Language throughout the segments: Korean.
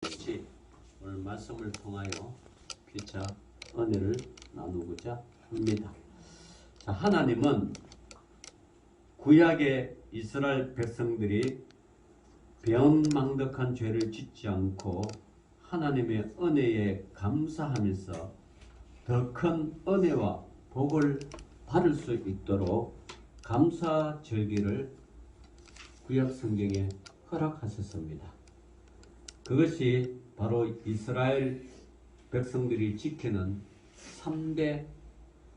같이 오늘 말씀을 통하여 피차 은혜를 나누고자 합니다. 자, 하나님은 구약의 이스라엘 백성들이 배은망덕한 죄를 짓지 않고 하나님의 은혜에 감사하면서 더 큰 은혜와 복을 받을 수 있도록 감사절기를 구약 성경에 허락하셨습니다. 그것이 바로 이스라엘 백성들이 지키는 3대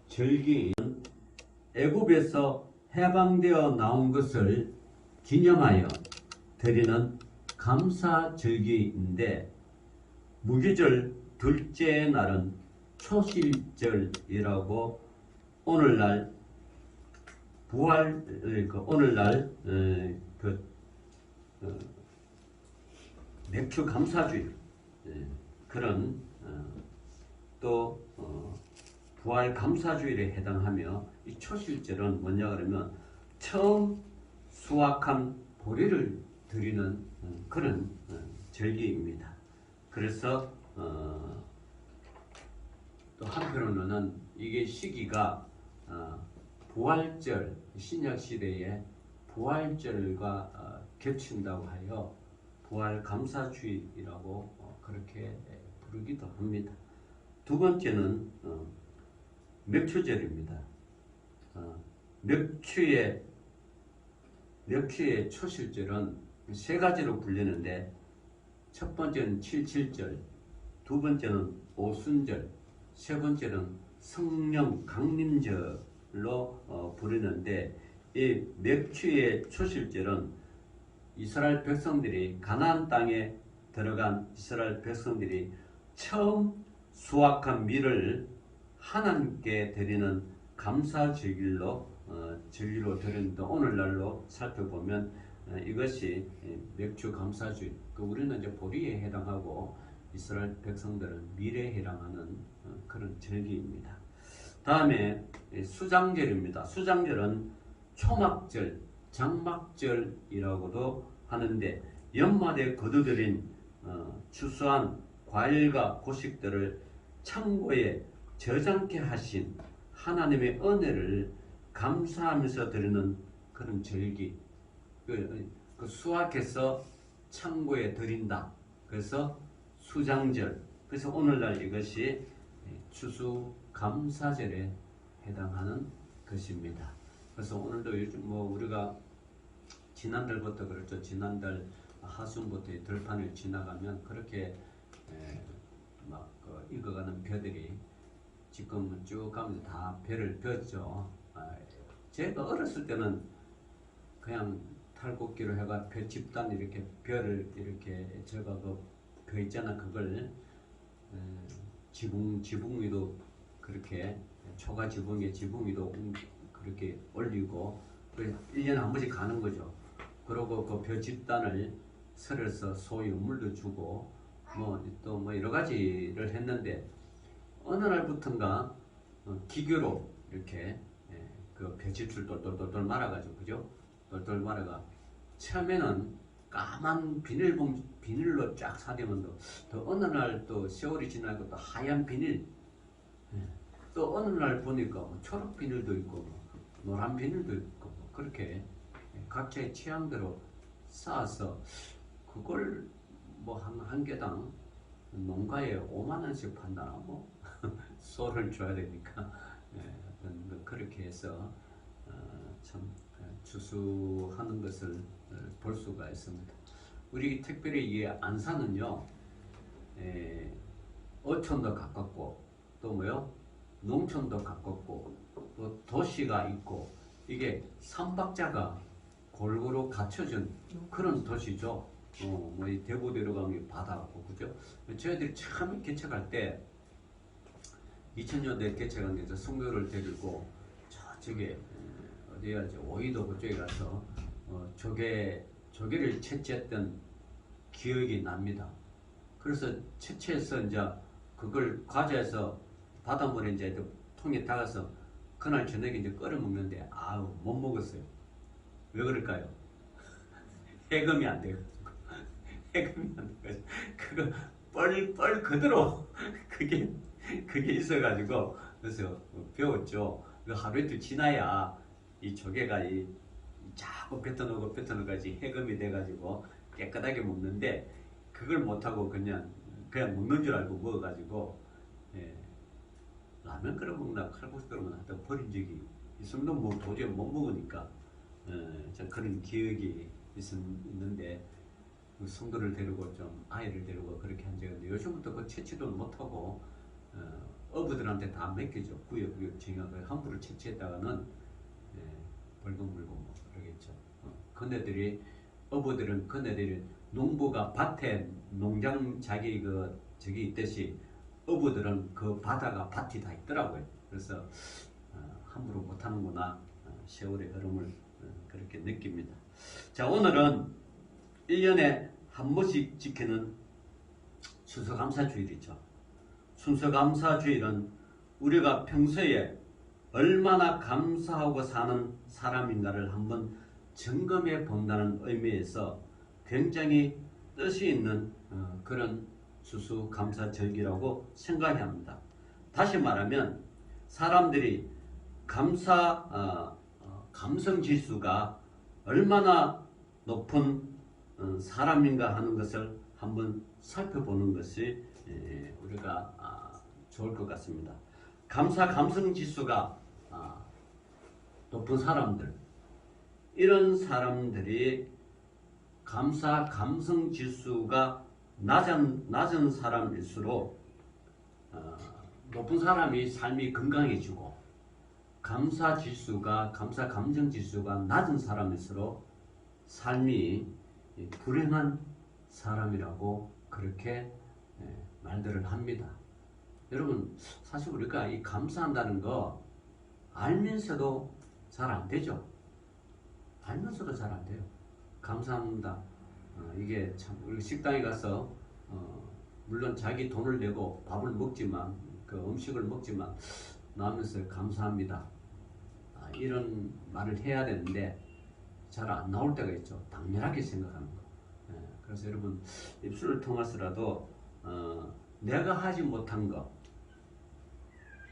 절기인 애굽에서 해방되어 나온 것을 기념하여 드리는 감사절기인데, 무교절 둘째 날은 초실절이라고 오늘날 맥주 감사주일 그런 또 부활 감사주일에 해당하며, 이 초실절은 뭐냐 그러면 처음 수확한 보리를 드리는 그런 절기입니다. 그래서 또 한편으로는 이게 시기가 부활절, 신약시대의 부활절과 겹친다고 하여 부활 감사주일이라고 그렇게 부르기도 합니다. 두 번째는 맥추절입니다. 맥추의 초실절은 세 가지로 불리는데, 첫 번째는 칠칠절, 두 번째는 오순절, 세 번째는 성령 강림절로 부르는데, 이 맥추의 초실절은 이스라엘 백성들이 가나안 땅에 들어간 이스라엘 백성들이 처음 수확한 밀을 하나님께 드리는 감사절기로 드리는데, 오늘날로 살펴보면 이것이 맥주 감사주일, 우리는 이제 보리에 해당하고 이스라엘 백성들은 밀에 해당하는 그런 절기입니다. 다음에 수장절입니다. 수장절은 초막절, 장막절이라고도 하는데, 연말에 거두들인 추수한 과일과 고식들을 창고에 저장케 하신 하나님의 은혜를 감사하면서 드리는 그런 절기, 그 수확해서 창고에 드린다. 그래서 수장절, 그래서 오늘날 이것이 추수감사절에 해당하는 것입니다. 그래서 오늘도 요즘 우리가 지난달부터 그렇죠. 지난달 하순부터 들판을 지나가면 그렇게 막 익어가는 벼들이 지금 쭉 가면서 다 벼를 폈죠. 제가 어렸을 때는 그냥 탈곡기로 해가 벼 집단 이렇게 벼를 이렇게 제가 벼 있잖아, 그걸 지붕 위도 그렇게 초가 지붕에 지붕 위도 그렇게 올리고 1년에 한 번씩 가는 거죠. 그리고 그 벼 집단을 설해서 소에 물도 주고 또 여러 가지를 했는데, 어느 날부턴가 기교로 이렇게 그 벼집술 똘똘똘똘 말아가지고, 그죠? 똘똘 말아가 처음에는 까만 비닐로 쫙 사대면 또 어느 날 또 세월이 지나고 또 하얀 비닐, 또 어느 날 보니까 초록 비닐도 있고 노란 비닐도 있고 그렇게 각자의 취향대로 쌓아서 그걸 한 개당 농가에 5만 원씩 판다나 소를 줘야 되니까 그렇게 해서 참 추수하는 것을 볼 수가 있습니다. 우리 특별히 이 안산은요, 어촌도 가깝고 또 농촌도 가깝고 또 도시가 있고, 이게 삼박자가 골고루 갖춰진 그런 도시죠. 이 대구 내려가면 바다고, 그죠? 저희들이 처음 개척할 때 2000년대에 개척한 데서 성도를 데리고 저쪽에 어디야지 오이도 그쪽에 가서 조개를 채취했던 기억이 납니다. 그래서 채취해서 이제 그걸 과자해서 바닷물에 이제 통에 담아서 그날 저녁에 이제 끓여 먹는데 못 먹었어요. 왜 그럴까요? 해금이 안 돼가지고 해금이 안 돼가지고 그거 뻘 그대로 그게 있어가지고 그래서 배웠죠. 그 하루 이틀 지나야 이 조개가 자꾸 뱉어놓고까지 해금이 돼가지고 깨끗하게 먹는데 그걸 못하고 그냥 먹는 줄 알고 먹어가지고 예, 라면 끓여 먹나 칼국수 끓여 먹나 하여튼 버린 적이 있으면 뭐 도저히 못 먹으니까 그런 기억이 있는데 그 성도를 데리고 좀 아이를 데리고 그렇게 한 적이 있는데 요즘부터 그 채취도 못하고 어부들한테 다 맡기죠. 구역 정하고 함부로 채취했다가는 벌금 물고 뭐 그러겠죠. 그네들이 농부가 밭에 농장 저기 있듯이 어부들은 그 바다가 밭이 다 있더라고요. 그래서 함부로 못하는구나. 세월의 흐름을 그렇게 느낍니다. 자, 오늘은 1년에 한 번씩 지키는 추수감사주일이죠. 추수감사주일은 우리가 평소에 얼마나 감사하고 사는 사람인가를 한번 점검해 본다는 의미에서 굉장히 뜻이 있는 그런 추수감사절기라고 생각해야 합니다. 다시 말하면 사람들이 감성지수가 얼마나 높은 사람인가 하는 것을 한번 살펴보는 것이 우리가 좋을 것 같습니다. 감성지수가 높은 사람들, 이런 사람들이 감성지수가 낮은 사람일수록 높은 사람이 삶이 건강해지고 감성지수가 낮은 사람일수록 삶이 불행한 사람이라고 그렇게 말들을 합니다. 여러분, 사실 우리가 이 감사한다는 거 알면서도 잘 안 되죠. 알면서도 잘 안 돼요. 감사합니다. 이게 참 우리 식당에 가서 물론 자기 돈을 내고 밥을 먹지만 그 음식을 먹지만 나오면서 감사합니다. 이런 말을 해야 되는데 잘 안 나올 때가 있죠. 당연하게 생각하는 거. 그래서 여러분 입술을 통해서라도 내가 하지 못한 거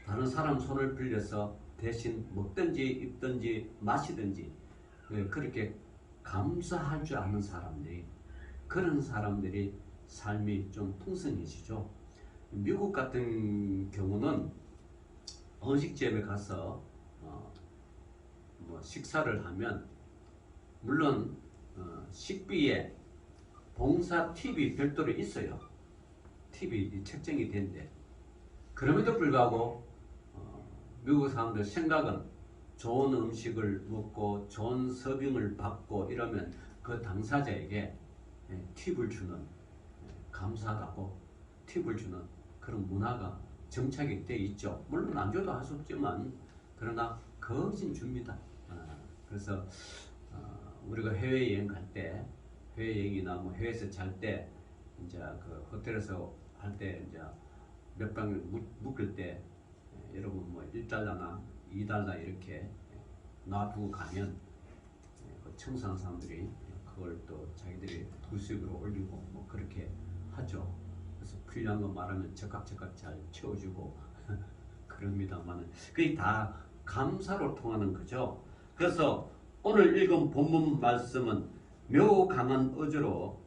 다른 사람 손을 빌려서 대신 먹든지 입든지 마시든지 그렇게 감사할 줄 아는 사람들이 그런 사람들이 삶이 좀 풍성해지죠. 미국 같은 경우는 음식점에 가서 식사를 하면 물론 식비에 봉사 팁이 별도로 있어요. 팁이 책정이 된대. 그럼에도 불구하고 미국 사람들 생각은 좋은 음식을 먹고 좋은 서빙을 받고 이러면 그 당사자에게 팁을 주는 감사하다고 팁을 주는 그런 문화가 정착이 돼 있죠. 물론 안 줘도 할 수 없지만 그러나 거진 줍니다. 그래서 우리가 해외여행 갈 때 해외여행이나 뭐 해외에서 잘 때 이제 그 호텔에서 할 때 이제 몇 방을 묵을 때 여러분 뭐 1달러나 2달러 이렇게 놔두고 가면 그 청소하는 사람들이 그걸 또 자기들이 부수입으로 올리고 뭐 그렇게 하죠. 그래서 필요한 거 말하면 적각 잘 채워주고 그럽니다만 그게 다 감사로 통하는 거죠. 그래서 오늘 읽은 본문 말씀은 매우 강한 어조로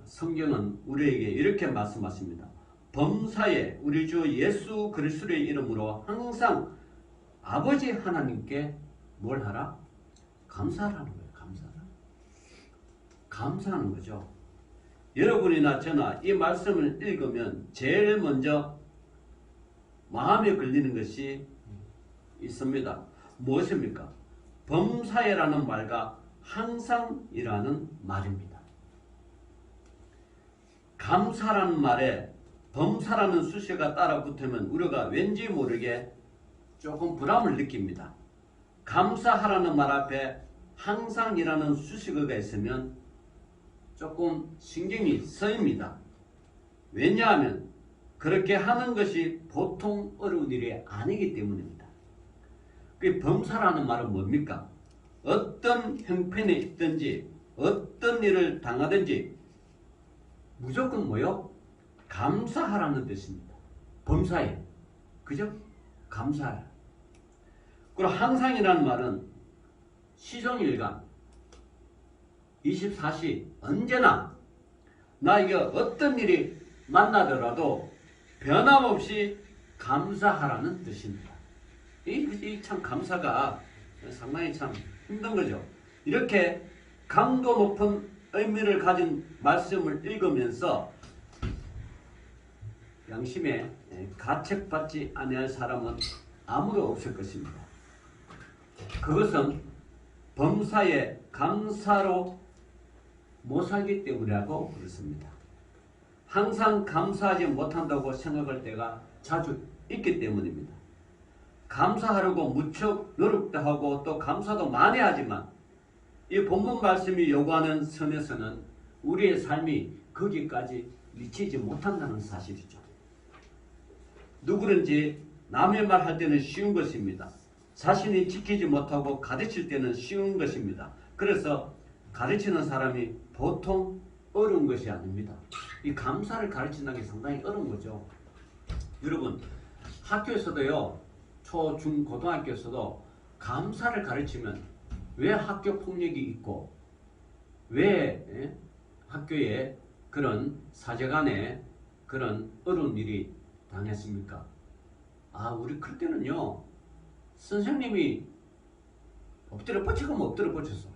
성경은 우리에게 이렇게 말씀하십니다. 범사에 우리 주 예수 그리스도의 이름으로 항상 아버지 하나님께 뭘 하라? 감사하라는 거예요. 감사하는 거죠. 여러분이나 저나 이 말씀을 읽으면 제일 먼저 마음에 걸리는 것이 있습니다. 무엇입니까? 범사에라는 말과 항상이라는 말입니다. 감사라는 말에 범사라는 수식어가 따라 붙으면 우리가 왠지 모르게 조금 불안을 느낍니다. 감사하라는 말 앞에 항상이라는 수식어가 있으면 조금 신경이 쓰입니다. 왜냐하면 그렇게 하는 것이 보통 어려운 일이 아니기 때문입니다. 그 범사라는 말은 뭡니까? 어떤 형편에 있든지 어떤 일을 당하든지 무조건 뭐요? 감사하라는 뜻입니다. 범사에. 그죠? 감사하라. 그리고 항상이라는 말은 시종일관 24시 언제나 나에게 어떤 일이 만나더라도 변함없이 감사하라는 뜻입니다. 이 참 감사가 상당히 참 힘든 거죠. 이렇게 강도 높은 의미를 가진 말씀을 읽으면서 양심에 가책받지 아니할 사람은 아무도 없을 것입니다. 그것은 범사에 감사로 못 살기 때문이라고 그렇습니다. 항상 감사하지 못한다고 생각할 때가 자주 있기 때문입니다. 감사하려고 무척 노력도 하고 또 감사도 많이 하지만 이 본문 말씀이 요구하는 선에서는 우리의 삶이 거기까지 미치지 못한다는 사실이죠. 누구든지 남의 말 할 때는 쉬운 것입니다. 자신이 지키지 못하고 가르칠 때는 쉬운 것입니다. 그래서 가르치는 사람이 보통 어려운 것이 아닙니다. 이 감사를 가르친다는 게 상당히 어려운 거죠. 여러분, 학교에서도요, 초, 중, 고등학교에서도 감사를 가르치면 왜 학교 폭력이 있고 왜 학교에 그런 사제간에 그런 어려운 일이 당했습니까? 우리 클 때는요, 선생님이 엎드려 뻗치면 엎드려 뻗쳤어.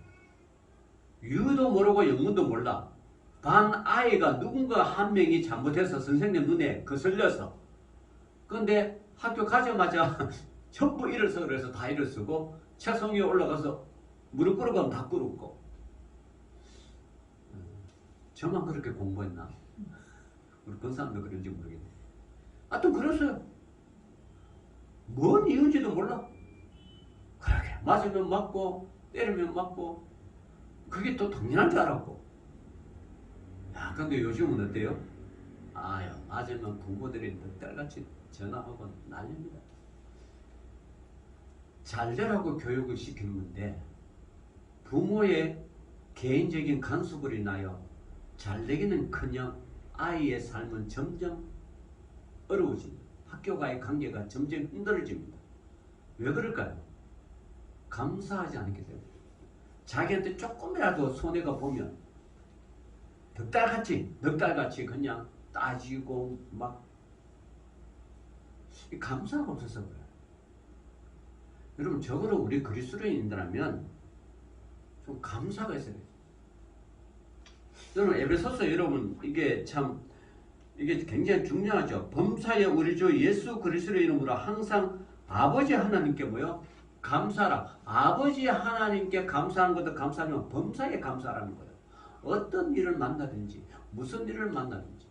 유도 모르고 영문도 몰라. 반 아이가 누군가 한 명이 잘못해서 선생님 눈에 거슬려서. 그런데 학교 가자마자 전부 일어서 그래서 다 일어서고 책상 위에 올라가서 무릎 꿇어가면 다 꿇었고. 저만 그렇게 공부했나? 우리 권사님도 그런지 모르겠네. 또 그랬어요. 뭔 이유인지도 몰라. 그러게 맞으면 맞고 때리면 맞고 그게 또 당연한 줄 알았고. 근데 요즘은 어때요? 맞으면 부모들이 넉달같이 전화하고 난립니다. 잘되라고 교육을 시키는 건데 부모의 개인적인 간섭으로 인하여 잘되기는커녕 아이의 삶은 점점 어려워집니다. 학교와의 관계가 점점 힘들어집니다. 왜 그럴까요? 감사하지 않기 때문에. 자기한테 조금이라도 손해가 보면 넉달같이 그냥 따지고 막 감사가 없어서 그래요. 여러분, 적어도 우리 그리스도인이라면 좀 감사가 있어야 돼요. 여러분, 에베소서 여러분 이게 굉장히 중요하죠. 범사에 우리 주 예수 그리스도의 이름으로 항상 아버지 하나님께 뭐요? 감사라. 아버지 하나님께 감사하는 것도 감사하지만 범사에 감사하라는 거예요. 어떤 일을 만나든지 무슨 일을 만나든지.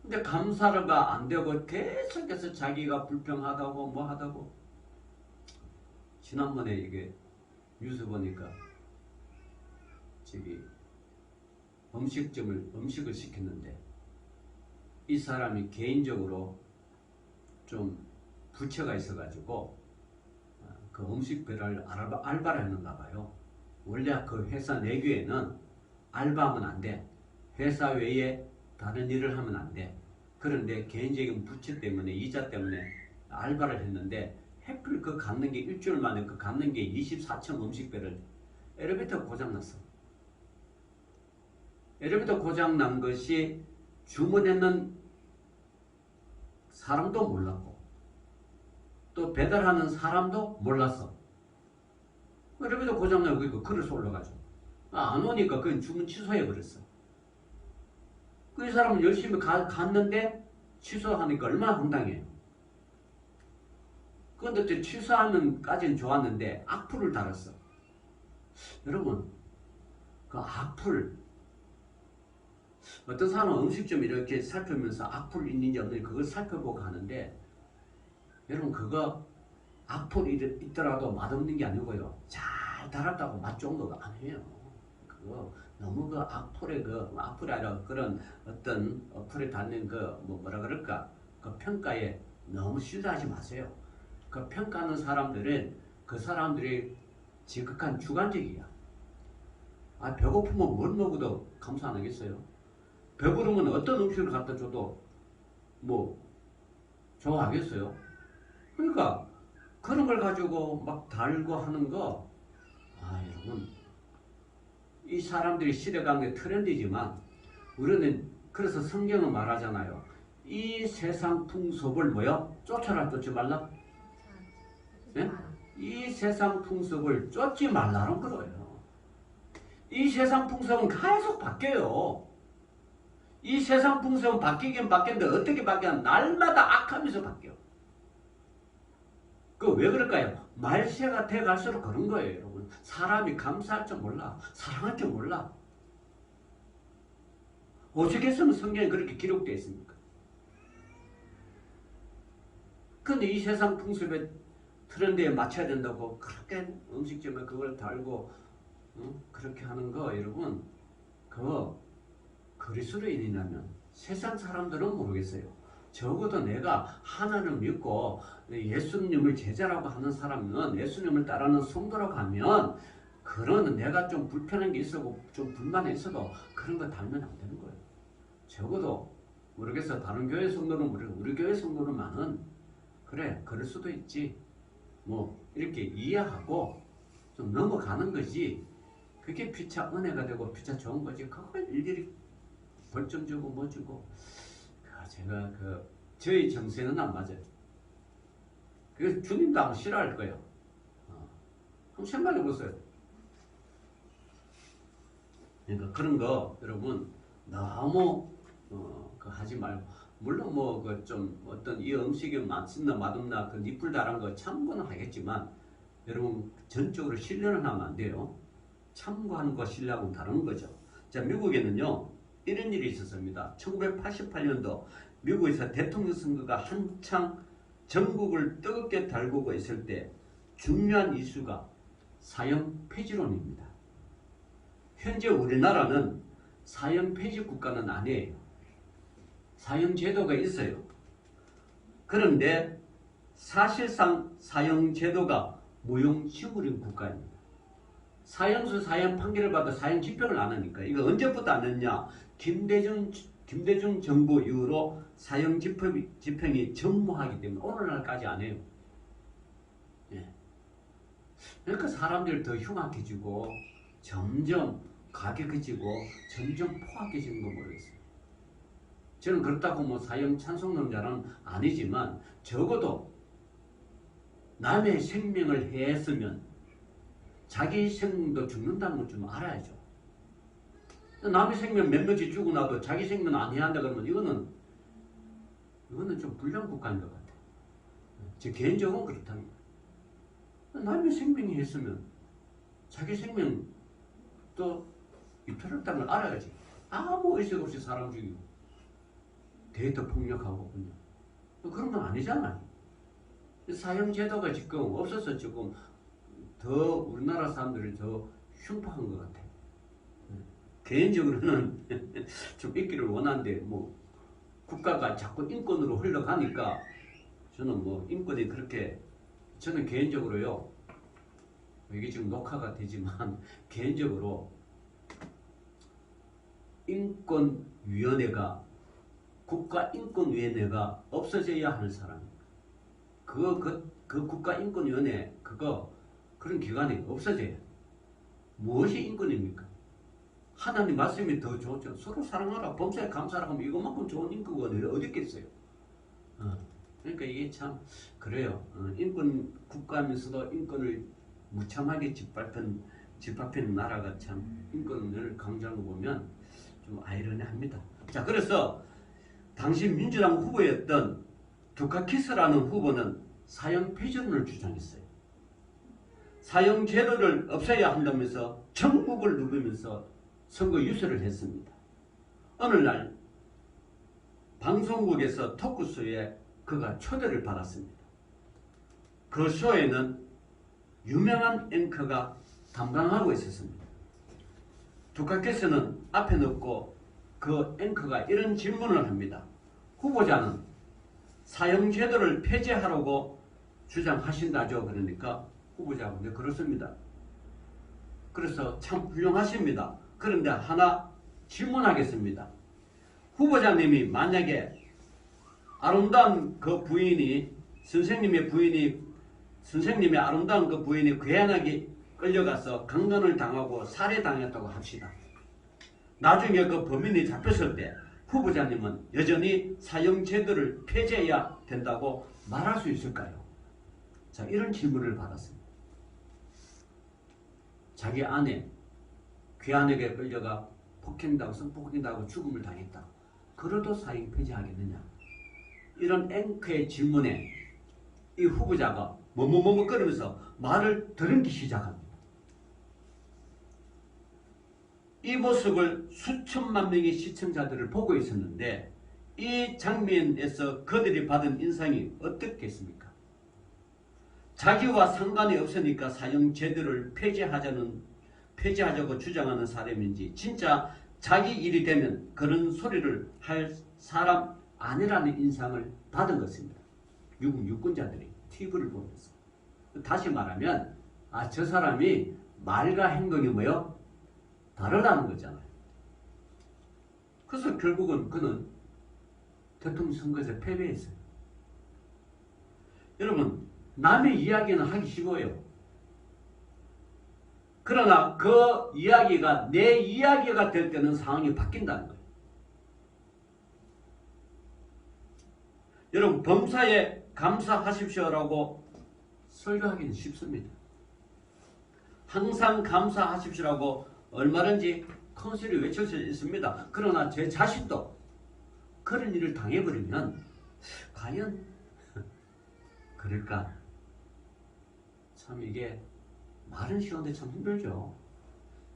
근데 감사가 안 되고 계속해서 자기가 불평하다고 뭐 하다고. 지난번에 이게 뉴스 보니까 음식을 시켰는데 이 사람이 개인적으로 좀 부채가 있어가지고 그 음식 배달 알바를 했는가 봐요. 원래 그 회사 내규에는 알바하면 안 돼. 회사 외에 다른 일을 하면 안 돼. 그런데 개인적인 부채 때문에 이자 때문에 알바를 했는데 하필 그 갚는 게 일주일 만에 그 갚는 게 24층 음식배를 엘리베이터 고장났어. 엘리베이터 고장난 것이 주문했는 사람도 몰랐고 또 배달하는 사람도 몰랐어. 엘리베이터 고장나고 그러니까 그래서 올라가죠. 안 오니까 그건 주문 취소해버렸어. 그 사람은 열심히 갔는데 취소하니까 얼마나 황당해요. 그런데 또 취소하면까지는 좋았는데 악플을 달았어. 여러분, 그 악플, 어떤 사람은 음식점 이렇게 살펴면서 악플 있는지 없는지 그걸 살펴보고 가는데, 여러분 그거 악플이 있더라도 맛없는 게 아니고요, 잘 달았다고 맛 좋은 거가 아니에요. 그거 너무 그 악플이 아니라 그런 어떤 어플에 닿는 뭐라 그럴까, 그 평가에 너무 신뢰하지 마세요. 그 평가하는 사람들은 그 사람들이 지극한 주관적이야. 아, 배고프면 뭘 먹어도 감사 안 하겠어요? 배부르면 어떤 음식을 갖다 줘도 뭐 좋아하겠어요? 그러니까 그런 걸 가지고 막 달고 하는 거, 아, 여러분, 이 사람들이 시대관계 트렌드이지만 우리는 그래서 성경은 말하잖아요. 이 세상 풍습을 뭐요? 쫓아라 쫓지 말라? 네? 이 세상 풍습을 쫓지 말라는 거예요. 이 세상 풍습은 계속 바뀌어요. 이 세상 풍습은 바뀌긴 바뀌는데 어떻게 바뀌냐? 날마다 악하면서 바뀌어. 그 왜 그럴까요? 말세가 돼 갈수록 그런 거예요, 여러분. 사람이 감사할 줄 몰라. 사랑할 줄 몰라. 어떻게 했으면 성경에 그렇게 기록되어 있습니까? 근데 이 세상 풍습에 트렌드에 맞춰야 된다고 그렇게 음식점에 그걸 달고 그렇게 하는 거, 여러분, 그거 그리스도인이라면 세상 사람들은 모르겠어요. 적어도 내가 하나님을 믿고 예수님을 제자라고 하는 사람은, 예수님을 따르는 성도라고 하면, 그런 내가 좀 불편한 게 있어도 좀 불만이 있어도 그런 거 달면 안 되는 거예요. 적어도 모르겠어. 다른 교회 성도는 모르겠어. 우리 교회 성도는만은 그래, 그럴 수도 있지. 뭐 이렇게 이해하고 좀 넘어가는 거지. 그게 피차 은혜가 되고 피차 좋은 거지. 그걸 일일이 벌점 주고 뭐 주고. 제가 저희 정세는 안 맞아요. 그래서 주님도 아마 싫어할 거예요. 한번 생각해 보세요. 그러니까 그런 거 여러분 너무 하지 말고, 물론 뭐 좀 어떤 이 음식이 맛있나 맛없나 그 니풀 달한 거 참고는 하겠지만, 여러분 전적으로 신뢰는 하면 안 돼요. 참고하는 거 신뢰하고는 다른 거죠. 자, 미국에는요 이런 일이 있었습니다. 1988년도 미국에서 대통령 선거가 한창 전국을 뜨겁게 달구고 있을 때 중요한 이슈가 사형 폐지론입니다. 현재 우리나라는 사형 폐지 국가는 아니에요. 사형 제도가 있어요. 그런데 사실상 사형 제도가 무용지물인 국가입니다. 사형수 사형 판결을 받아 사형 집행을 안 하니까. 이거 언제부터 안 했냐? 김대중 정부 이후로 사형 집행이 전무하기 때문에 오늘날까지 안 해요. 예. 그러니까 사람들이 더 흉악해지고 점점 가격해지고 점점 포악해지는 거 모르겠어요. 저는 그렇다고 뭐 사형 찬성론자는 아니지만, 적어도 남의 생명을 해했으면 자기 생명도 죽는다는 걸 좀 알아야죠. 남의 생명 몇몇이 죽고 나도 자기 생명 안 해야 한다 그러면 이거는 좀 불량 국가인 것 같아요. 제 개인적으로 그렇답니다. 남의 생명이 했으면 자기 생명 또 위태롭다는 걸 알아야지. 아무 의식 없이 사람 죽이고 데이터 폭력하고 그냥 그런 건 아니잖아요. 사형 제도가 지금 없어서 지금 더 우리나라 사람들이 더 흉폭한 것 같아요. 개인적으로는 좀 있기를 원하는데 뭐 국가가 자꾸 인권으로 흘러가니까 저는 뭐 인권이 그렇게, 저는 개인적으로요, 이게 지금 녹화가 되지만 개인적으로 인권위원회가, 국가인권위원회가 없어져야 하는 사람입니다. 그 국가인권위원회 그런 기관이 없어져요. 무엇이 인권입니까? 하나님 말씀이 더 좋죠. 서로 사랑하라, 범사에 감사하라 하면 이것만큼 좋은 인권이 어디 있겠어요? 그러니까 이게 참 그래요. 인권 국가하면서도 인권을 무참하게 짓밟힌 나라가 참 인권을 강조하는 거 보면 좀 아이러니합니다. 자, 그래서 당시 민주당 후보였던 두카키스라는 후보는 사형 폐지론을 주장했어요. 사형 제도를 없애야 한다면서 전국을 누비면서 선거 유세를 했습니다. 어느 날 방송국에서 토크쇼에 그가 초대를 받았습니다. 그 쇼에는 유명한 앵커가 담당하고 있었습니다. 두카케스는 앞에 놓고 그 앵커가 이런 질문을 합니다. 후보자는 사형 제도를 폐지하라고 주장하신다죠. 그러니까 후보자가 네, 그렇습니다. 그래서 참 훌륭하십니다. 그런데 하나 질문하겠습니다. 후보자님이 만약에 아름다운 그 부인이 선생님의 아름다운 그 부인이 괴한하게 끌려가서 강간을 당하고 살해당했다고 합시다. 나중에 그 범인이 잡혔을 때 후보자님은 여전히 사형제도를 폐지해야 된다고 말할 수 있을까요? 자, 이런 질문을 받았습니다. 자기 아내 괴한에게 끌려가 폭행당하고 성폭행당하고 죽음을 당했다. 그래도 사형 폐지하겠느냐? 이런 앵커의 질문에 이 후보자가 머뭇머뭇거리면서 말을 더듬기 시작합니다. 이 모습을 수천만 명의 시청자들을 보고 있었는데 이 장면에서 그들이 받은 인상이 어떻겠습니까? 자기와 상관이 없으니까 사형제도를 폐지하자고 주장하는 사람인지 진짜 자기 일이 되면 그런 소리를 할 사람 아니라는 인상을 받은 것입니다. 미국 유권자들이 TV를 보면서. 다시 말하면 저 사람이 말과 행동이 뭐요? 다르다는 거잖아요. 그래서 결국은 그는 대통령 선거에서 패배했어요. 여러분, 남의 이야기는 하기 쉬워요. 그러나 그 이야기가 내 이야기가 될 때는 상황이 바뀐다는 거예요. 여러분, 범사에 감사하십시오라고 설교하기는 쉽습니다. 항상 감사하십시오라고 얼마든지 큰 소리 외칠 수 있습니다. 그러나 제 자신도 그런 일을 당해버리면 과연 그럴까? 참 이게 말은 쉬운데 참 힘들죠.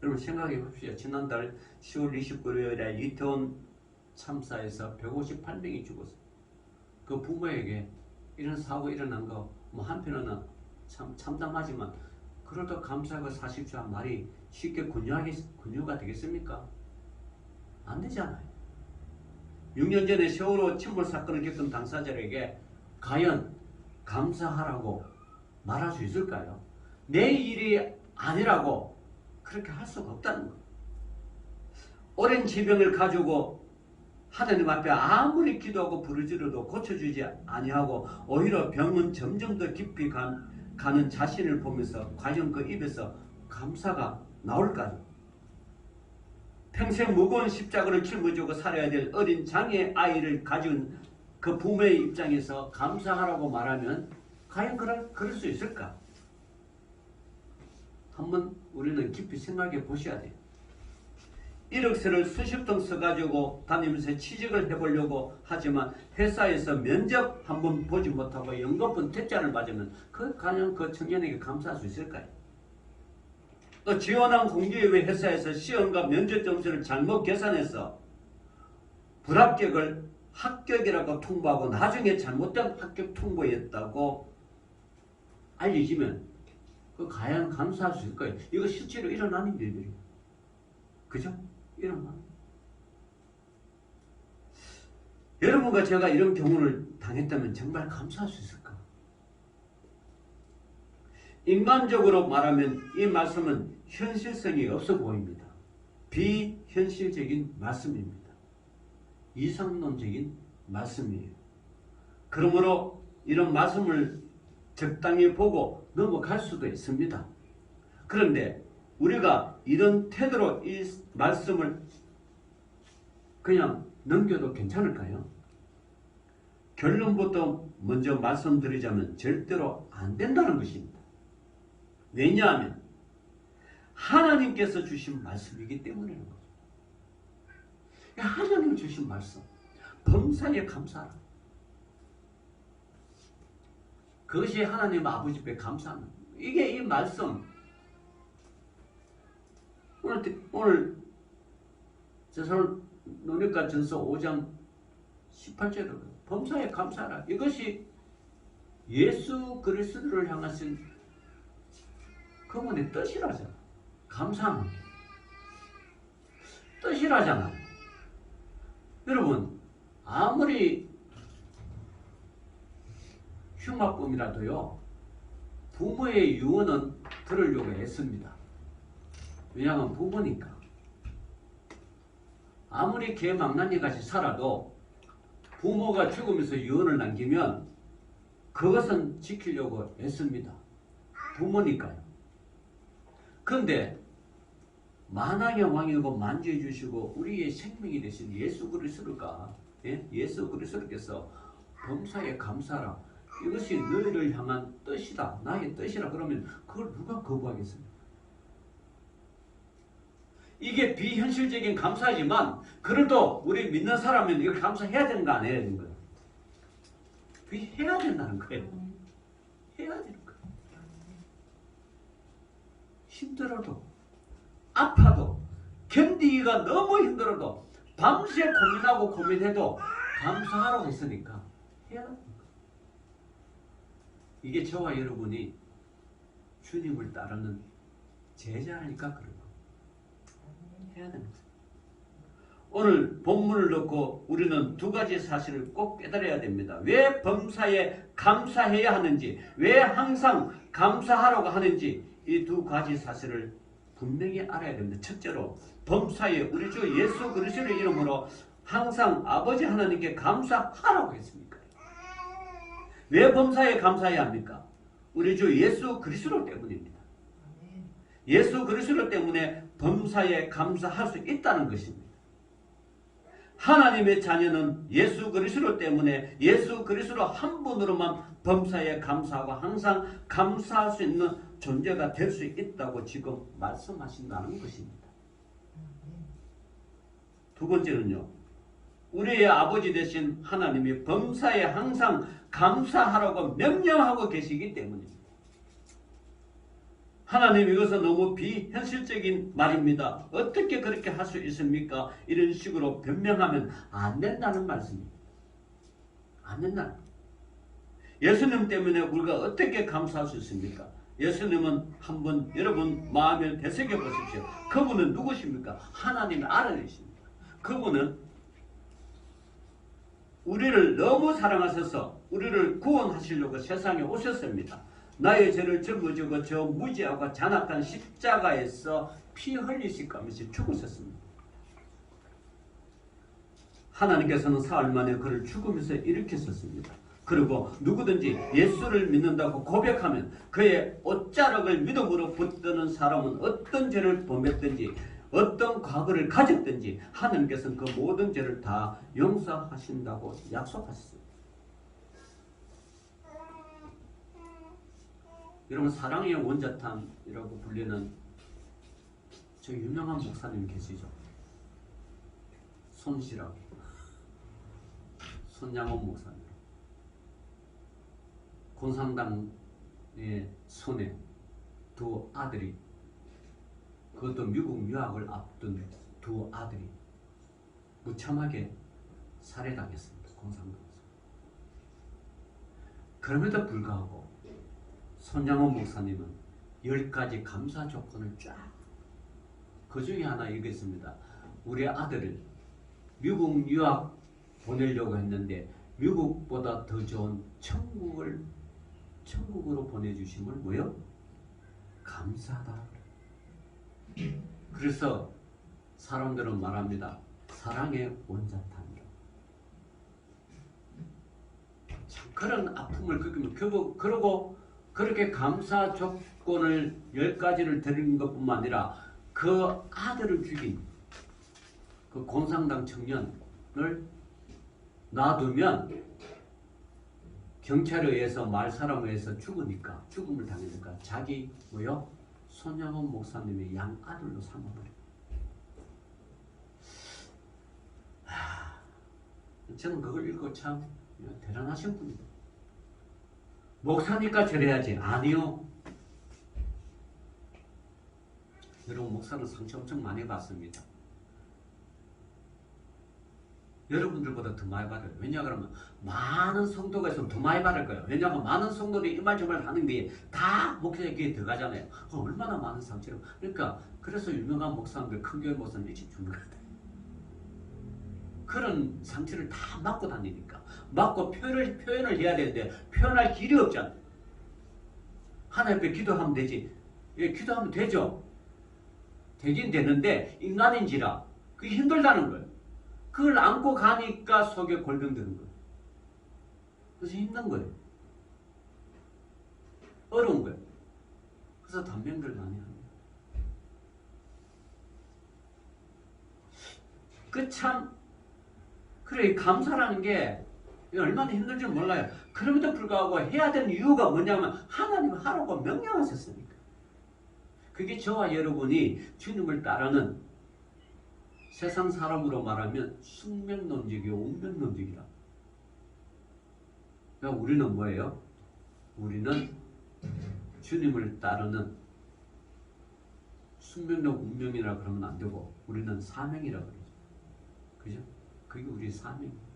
여러분 생각해 봅시다. 지난달 10월 29일에 이태원 참사에서 158명이 죽었어요. 그 부모에게 이런 사고 일어난 거 뭐 한편으로는 참 참담하지만 그래도 감사하고 사십시오 한 말이 쉽게 권유가 되겠습니까? 안 되잖아요. 6년 전에 세월호 침몰 사건을 겪은 당사자에게 과연 감사하라고 말할 수 있을까요? 내 일이 아니라고 그렇게 할 수가 없다는 거예요. 오랜 질병을 가지고 하나님 앞에 아무리 기도하고 부르짖어도 고쳐주지 아니하고 오히려 병은 점점 더 깊이 가는 자신을 보면서 과연 그 입에서 감사가 나올까요? 평생 무거운 십자가를 짊어지고 살아야 될 어린 장애 아이를 가진 그 부모의 입장에서 감사하라고 말하면 과연 그럴 수 있을까? 한번 우리는 깊이 생각해 보셔야 돼요. 1억서를 수십 통 써가지고 다니면서 취직을 해보려고 하지만 회사에서 면접 한번 보지 못하고 연금분 퇴짜를 맞으면 과연 그 청년에게 감사할 수 있을까요? 또 지원한 공기업의 회사에서 시험과 면접 점수를 잘못 계산해서 불합격을 합격이라고 통보하고 나중에 잘못된 합격 통보였다고 알려지면 과연 감사할 수 있을까요? 이거 실제로 일어나는 일들이에요. 그죠? 일어나. 여러분과 제가 이런 경우를 당했다면 정말 감사할 수 있을까? 인간적으로 말하면 이 말씀은 현실성이 없어 보입니다. 비현실적인 말씀입니다. 이상론적인 말씀이에요. 그러므로 이런 말씀을 적당히 보고 넘어갈 수도 있습니다. 그런데 우리가 이런 태도로 이 말씀을 그냥 넘겨도 괜찮을까요? 결론부터 먼저 말씀드리자면 절대로 안 된다는 것입니다. 왜냐하면 하나님께서 주신 말씀이기 때문이라는 거죠. 하나님 주신 말씀, 범사에 감사하라. 그것이 하나님 아버지께 감사하는 거예요. 이게 이 말씀. 오늘 데살로니가 전서 5장 18절로 범사에 감사하라. 이것이 예수 그리스도를 향하신 그분의 뜻이라잖아. 감사하는 게. 뜻이라잖아. 여러분 아무리 흉악범이라도요 부모의 유언은 들으려고 애씁니다. 왜냐하면 부모니까. 아무리 개망나니 같이 살아도 부모가 죽으면서 유언을 남기면 그것은 지키려고 애씁니다. 부모니까요. 그런데 만왕의 왕이고 만주해 주시고 우리의 생명이 되신 예수 그리스도가 예수 그리스도께서 범사에 감사하라. 이것이 너희를 향한 뜻이다. 나의 뜻이라 그러면 그걸 누가 거부하겠습니까? 이게 비현실적인 감사지만 그래도 우리 믿는 사람은 이걸 감사해야 되는 거 안 해야 되는 거예요? 해야 된다는 거예요. 해야 되는 거예요. 힘들어도 아파도 견디기가 너무 힘들어도 밤새 고민하고 고민해도 감사하라고 했으니까 해야 됩니다. 이게 저와 여러분이 주님을 따르는 제자니까 그런 거예요. 해야 됩니다. 오늘 본문을 듣고 우리는 두 가지 사실을 꼭 깨달아야 됩니다. 왜 범사에 감사해야 하는지, 왜 항상 감사하라고 하는지 이 두 가지 사실을 분명히 알아야 됩니다. 첫째로 범사에 우리 주 예수 그리스도의 이름으로 항상 아버지 하나님께 감사하라고 했습니까? 왜 범사에 감사해야 합니까? 우리 주 예수 그리스도 때문입니다. 예수 그리스도 때문에 범사에 감사할 수 있다는 것입니다. 하나님의 자녀는 예수 그리스도 때문에 예수 그리스도 한 분으로만 범사에 감사하고 항상 감사할 수 있는 존재가 될 수 있다고 지금 말씀하신다는 것입니다. 두 번째는요. 우리의 아버지 되신 하나님이 범사에 항상 감사하라고 명령하고 계시기 때문입니다. 하나님 이것은 너무 비현실적인 말입니다. 어떻게 그렇게 할 수 있습니까? 이런 식으로 변명하면 안 된다는 말씀입니다. 안 된다는 거예요. 예수님 때문에 우리가 어떻게 감사할 수 있습니까? 예수님은 한번 여러분 마음을 되새겨 보십시오. 그분은 누구십니까? 하나님의 아들이십니다. 그분은 우리를 너무 사랑하셔서 우리를 구원하시려고 세상에 오셨습니다. 나의 죄를 짊어지고 저 무지하고 잔악한 십자가에서 피 흘리시면서 죽으셨습니다. 하나님께서는 사흘 만에 그를 죽으면서 일으켰었습니다. 그리고 누구든지 예수를 믿는다고 고백하면 그의 옷자락을 믿음으로 붙드는 사람은 어떤 죄를 범했든지 어떤 과거를 가졌든지 하나님께서는 그 모든 죄를 다 용서하신다고 약속하셨습니다. 여러분 사랑의 원자탄이라고 불리는 저 유명한 목사님 계시죠? 손실하고 손양원 목사님. 공산당의 손에 두 아들이 그것도 미국 유학을 앞둔 두 아들이 무참하게 살해당했습니다. 공산당에서. 그럼에도 불구하고 손양원 목사님은 10가지 감사 조건을 쫙 그 중에 하나 얘기했습니다. 우리 아들을 미국 유학 보내려고 했는데 미국보다 더 좋은 천국으로 보내주심을 뭐요? 감사하다. 그래서 사람들은 말합니다. 사랑의 원자탄이라. 참 그런 아픔을 겪으면 그러고 그렇게 감사 조건을 10가지를 드리는 것뿐만 아니라 그 아들을 죽인 그 공산당 청년을 놔두면 경찰에 의해서 말사람에 의해서 죽음을 당하니까 자기 뭐요? 손양원 목사님의 양아들로 삼아버려요. 저는 그걸 읽고 참 대단하신 분이에요. 목사니까 저래야지. 아니요. 여러분 목사는 상처 엄청 많이 받습니다. 여러분들보다 더 많이 받아요. 왜냐하면 많은 성도가 있으면 더 많이 받을 거예요. 왜냐하면 많은 성도들이 이말저말 하는 게 다 목사의 귀에 들어가잖아요. 얼마나 많은 상처를. 그러니까 그래서 유명한 목사님들 큰 교회 목사님들이 죽는 것 같아요. 그런 상처를 다 맞고 다니니까. 맞고 표현을 해야 되는데 표현할 길이 없잖아요. 하나님 앞에 기도하면 되지. 예, 기도하면 되죠. 되긴 되는데 인간인지라 그게 힘들다는 거예요. 그걸 안고 가니까 속에 골병 드는 거예요. 그래서 힘든 거예요. 어려운 거예요. 그래서 단명들 많이 합니다. 그 참 그래 감사라는 게 얼마나 힘든지 몰라요. 그럼에도 불구하고 해야 되는 이유가 뭐냐면 하나님 하라고 명령하셨으니까. 그게 저와 여러분이 주님을 따르는 세상 사람으로 말하면 숙명론적이요 운명론적이라. 그러니까 우리는 뭐예요? 우리는 주님을 따르는 숙명론 운명이라 그러면 안 되고 우리는 사명이라 그러죠. 그죠? 그게 우리 사명이에요.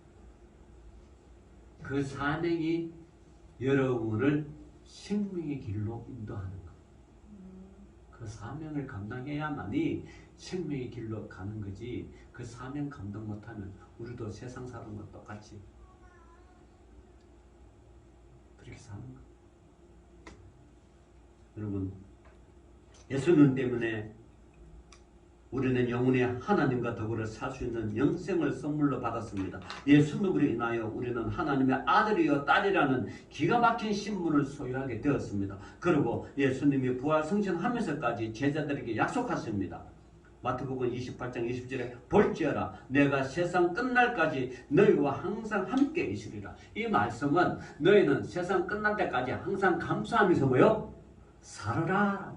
그 사명이 여러분을 생명의 길로 인도하는 것. 그 사명을 감당해야만이 생명의 길로 가는 거지. 그 사명 감당 못하면 우리도 세상 사람과 똑같이 그렇게 사는 거. 여러분, 예수님 때문에 우리는 영원히 하나님과 더불어 살 수 있는 영생을 선물로 받았습니다. 예수님으로 인하여 우리는 하나님의 아들이요 딸이라는 기가 막힌 신분을 소유하게 되었습니다. 그리고 예수님이 부활 승천하면서까지 제자들에게 약속하십니다. 마태복음 28장 20절에 볼지어라 내가 세상 끝날까지 너희와 항상 함께 있으리라. 이 말씀은 너희는 세상 끝날 때까지 항상 감사하면서 뭐요? 살아라.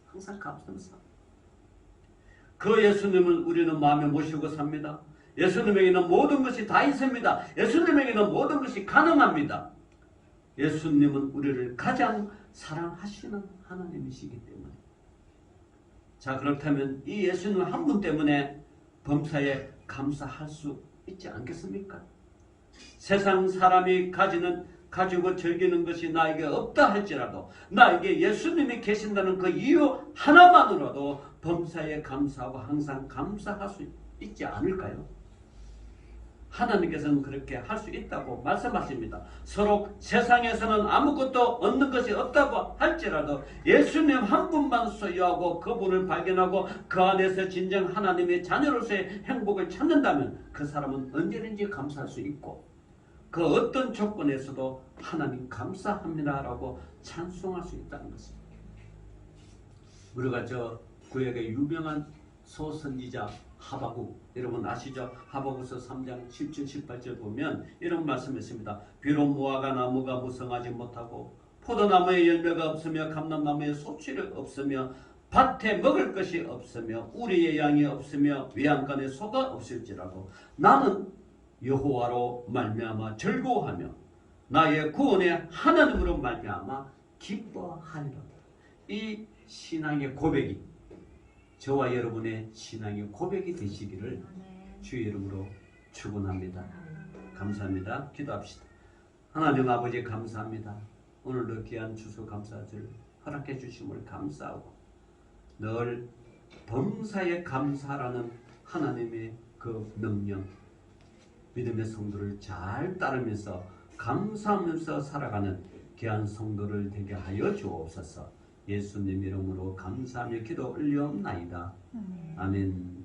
항상 감사하면서 그 예수님을 우리는 마음에 모시고 삽니다. 예수님에게는 모든 것이 다 있습니다. 예수님에게는 모든 것이 가능합니다. 예수님은 우리를 가장 사랑하시는 하나님이시기 때문에. 자, 그렇다면 이 예수님 한 분 때문에 범사에 감사할 수 있지 않겠습니까? 세상 사람이 가지고 즐기는 것이 나에게 없다 할지라도 나에게 예수님이 계신다는 그 이유 하나만으로도 범사에 감사하고 항상 감사할 수 있지 않을까요? 하나님께서는 그렇게 할 수 있다고 말씀하십니다. 서로 세상에서는 아무것도 얻는 것이 없다고 할지라도 예수님 한 분만 소유하고 그분을 발견하고 그 안에서 진정 하나님의 자녀로서의 행복을 찾는다면 그 사람은 언제든지 감사할 수 있고 그 어떤 조건에서도 하나님 감사합니다라고 찬송할 수 있다는 것입니다. 우리가 저 구약의 유명한 소선지자 하바국 여러분 아시죠? 하바국서 3장 17, 18절 보면 이런 말씀이 있습니다. 비록 무화과 나무가 무성하지 못하고 포도나무에 열매가 없으며 감람나무에 소출이 없으며 밭에 먹을 것이 없으며 우리의 양이 없으며 외양간에 소가 없을지라도 나는 여호와로 말미암아 즐거워하며 나의 구원의 하나님으로 말미암아 기뻐하리라. 이 신앙의 고백이 저와 여러분의 신앙의 고백이 되시기를 주의 이름으로 축원합니다. 감사합니다. 기도합시다. 하나님 아버지 감사합니다. 오늘도 귀한 주소 감사절 허락해 주심을 감사하고 늘 범사에 감사라는 하나님의 그 명령 믿음의 성도를 잘 따르면서 감사하면서 살아가는 귀한 성도를 되게 하여 주옵소서. 예수님 이름으로 감사하며 기도 올려옵나이다. 아멘.